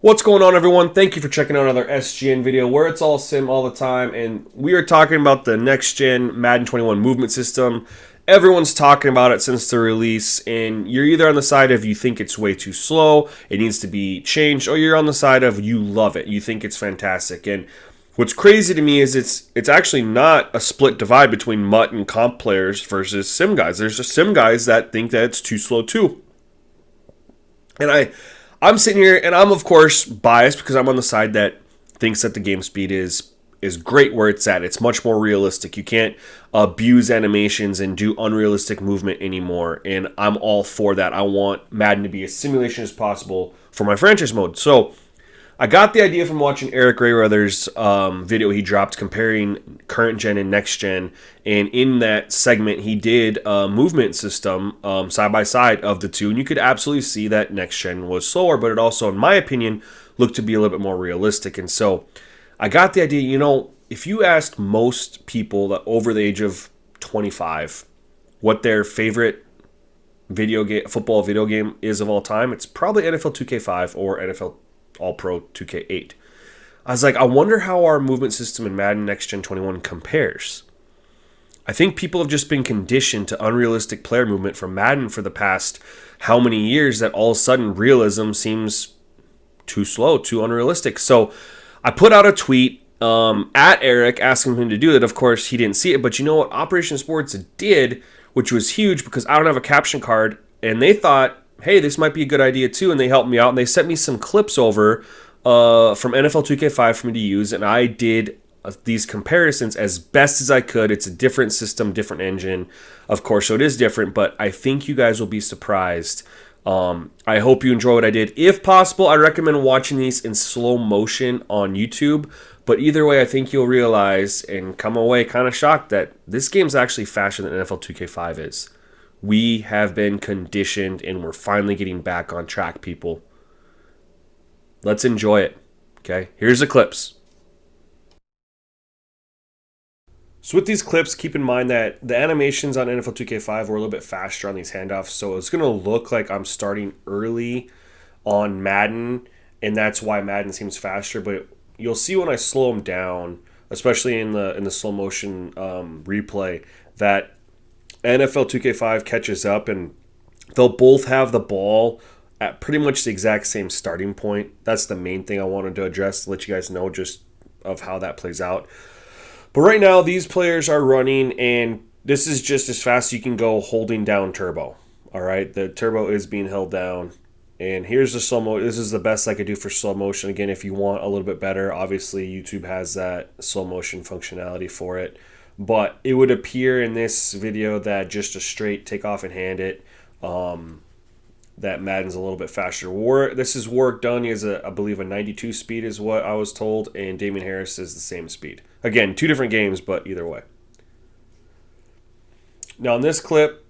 What's going on, everyone? Thank you for checking out another SGN video where it's all sim all the time, and we are talking about the next-gen Madden 21 movement system. Everyone's talking about it since the release, and you're either on the side of you think it's way too slow, it needs to be changed, or you're on the side of you love it, you think it's fantastic. And what's crazy to me is it's actually not a split divide between MUT and comp players versus sim guys. There's just sim guys that think that it's too slow too. And I'm sitting here, and I'm of course biased because I'm on the side that thinks that the game speed is great where it's at. It's much more realistic. You can't abuse animations and do unrealistic movement anymore, and I'm all for that. I want Madden to be as simulation as possible for my franchise mode. So I got the idea from watching Eric Rayrother's video he dropped comparing current gen and next gen, and in that segment he did a movement system side by side of the two, and you could absolutely see that next gen was slower, but it also, in my opinion, looked to be a little bit more realistic. And so I got the idea. If you asked most people that over the age of 25 what their favorite football video game is of all time, it's probably NFL 2K5 or NFL All Pro 2K8. I was like, I wonder how our movement system in Madden Next Gen 21 compares. I think people have just been conditioned to unrealistic player movement from Madden for the past how many years that all of a sudden realism seems too slow, too unrealistic. So I put out a tweet at Eric asking him to do it. Of course, he didn't see it, but you know what? Operation Sports did, which was huge because I don't have a caption card, and they thought, hey, this might be a good idea too, and they helped me out, and they sent me some clips over from NFL 2K5 for me to use, and I did these comparisons as best as I could. It's a different system, different engine, of course, so it is different, but I think you guys will be surprised. I hope you enjoy what I did. If possible, I recommend watching these in slow motion on YouTube, but either way, I think you'll realize and come away kind of shocked that this game's actually faster than NFL 2K5 is. We have been conditioned, and we're finally getting back on track, people. Let's enjoy it. Okay, here's the clips. So with these clips, keep in mind that the animations on NFL 2K5 were a little bit faster on these handoffs, so it's going to look like I'm starting early on Madden, and that's why Madden seems faster. But you'll see when I slow them down, especially in the slow motion replay, that NFL 2K5 catches up, and they'll both have the ball at pretty much the exact same starting point. That's the main thing I wanted to address, to let you guys know just of how that plays out. But right now, these players are running, and this is just as fast as you can go holding down turbo. All right, the turbo is being held down. And here's the slow mo. This is the best I could do for slow motion. Again, if you want a little bit better, obviously YouTube has that slow motion functionality for it. But it would appear in this video that just a straight take off and hand it, that Madden's a little bit faster. This is Warwick Dunn. He has, I believe, a 92 speed is what I was told, and Damian Harris is the same speed. Again, two different games, but either way. Now in this clip,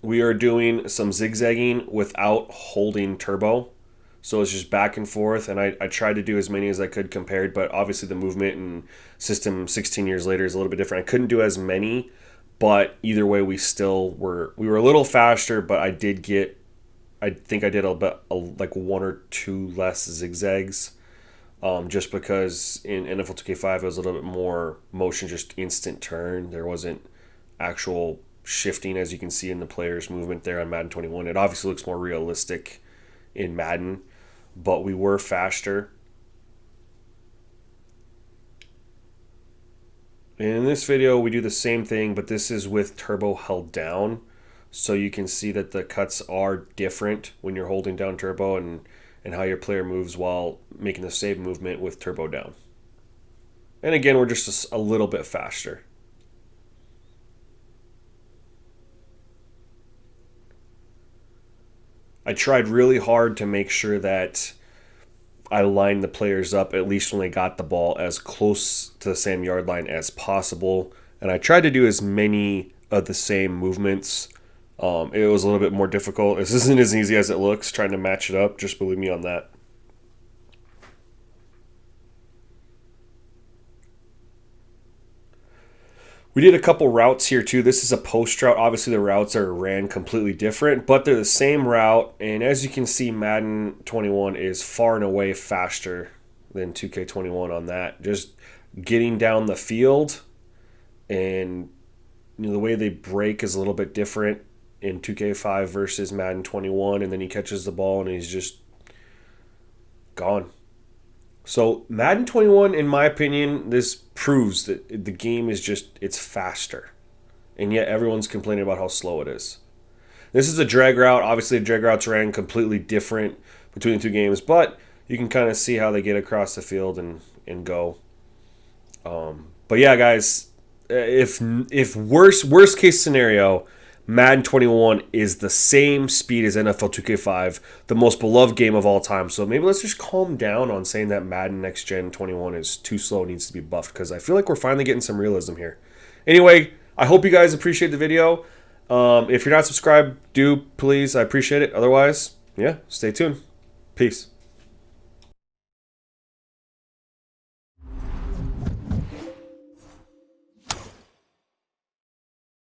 we are doing some zigzagging without holding turbo. So it's just back and forth, and I tried to do as many as I could compared, but obviously the movement and system 16 years later is a little bit different. I couldn't do as many, but either way we were a little faster, but I think I did like one or two less zigzags, just because in NFL 2K5 it was a little bit more motion, just instant turn. There wasn't actual shifting, as you can see in the player's movement there on Madden 21. It obviously looks more realistic in Madden, but we were faster. And in this video, we do the same thing, but this is with turbo held down. So you can see that the cuts are different when you're holding down turbo, and how your player moves while making the same movement with turbo down. And again, we're just a little bit faster. I tried really hard to make sure that I lined the players up, at least when they got the ball, as close to the same yard line as possible. And I tried to do as many of the same movements. It was a little bit more difficult. This isn't as easy as it looks, trying to match it up. Just believe me on that. We did a couple routes here too. This is a post route. Obviously, the routes are ran completely different, but they're the same route. And as you can see, Madden 21 is far and away faster than 2K21 on that. Just getting down the field, and the way they break is a little bit different in 2K5 versus Madden 21. And then he catches the ball and he's just gone. So Madden 21, in my opinion, this proves that the game is it's faster. And yet everyone's complaining about how slow it is. This is a drag route. Obviously, the drag routes ran completely different between the two games, but you can kind of see how they get across the field and go. But yeah, guys, if worst case scenario, Madden 21 is the same speed as NFL 2K5, the most beloved game of all time. So maybe let's just calm down on saying that Madden Next Gen 21 is too slow, needs to be buffed, because I feel like we're finally getting some realism here. Anyway, I hope you guys appreciate the video. If you're not subscribed, do please. I appreciate it. Otherwise, yeah, stay tuned. Peace.